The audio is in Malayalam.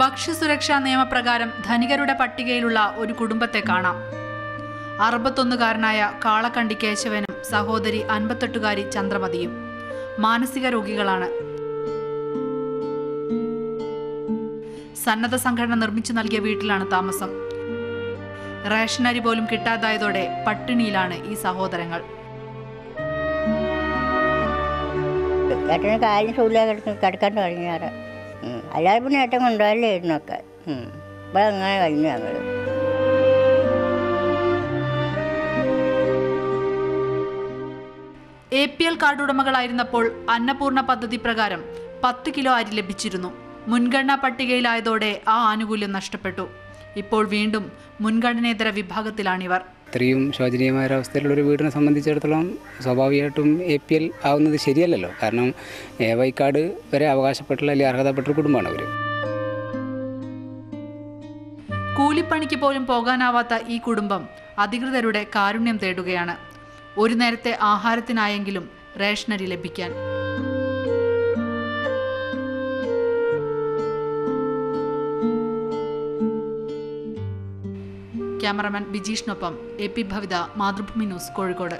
ഭക്ഷ്യസുരക്ഷാ നിയമപ്രകാരം ധനികരുടെ പട്ടികയിലുള്ള ഒരു കുടുംബത്തെ കാണാം. 61കാരനായ കാളക്കണ്ടി കേശവനും സഹോദരി 58കാരി ചന്ദ്രമതിയും മാനസിക രോഗികളാണ്. സന്നദ്ധ സംഘടന നിർമ്മിച്ചു നൽകിയ വീട്ടിലാണ് താമസം. റേഷനരി പോലും കിട്ടാതായതോടെ പട്ടിണിയിലാണ് ഈ സഹോദരങ്ങൾ. ഏട്ടന് കാലിന് സൂര്യ കിടക്കാൻ തുടങ്ങിയാറ്. അല്ലാതെ പിന്നെ ഏട്ടൻ കൊണ്ടുപോയാലായിരുന്നൊക്കെ. ഇവിടെ അങ്ങനെ കഴിഞ്ഞു ഞങ്ങൾ. APL കാർഡ് ഉടമകളായിരുന്നപ്പോൾ അന്നപൂർണ പദ്ധതി പ്രകാരം 10 കിലോ അരി ലഭിച്ചിരുന്നു. മുൻഗണനാ പട്ടികയിലായതോടെ ആ ആനുകൂല്യം നഷ്ടപ്പെട്ടു. ഇപ്പോൾ വീണ്ടും മുൻഗണനേതര വിഭാഗത്തിലാണിവർ. ഇത്രയും ശോചനീയമായ ഒരവസ്ഥയിലുള്ള ഒരു വീടിനെ സംബന്ധിച്ചിടത്തോളം സ്വാഭാവികമായിട്ടും APL ആവുന്നത് ശരിയല്ലല്ലോ. കാരണം AY കാർഡ് വരെ അവകാശപ്പെട്ടുള്ള അല്ലെങ്കിൽ അർഹതപ്പെട്ടൊരു കുടുംബമാണ് അവർ. കൂലിപ്പണിക്ക് പോലും പോകാനാവാത്ത ഈ കുടുംബം അധികൃതരുടെ കാരുണ്യം തേടുകയാണ്. ഒരു നേരത്തെ ആഹാരത്തിനായെങ്കിലും റേഷനരി ലഭിക്കാൻ. ക്യാമറമാൻ ബിജീഷിനൊപ്പം AP ഭവിത, മാതൃഭൂമി ന്യൂസ്, കോഴിക്കോട്.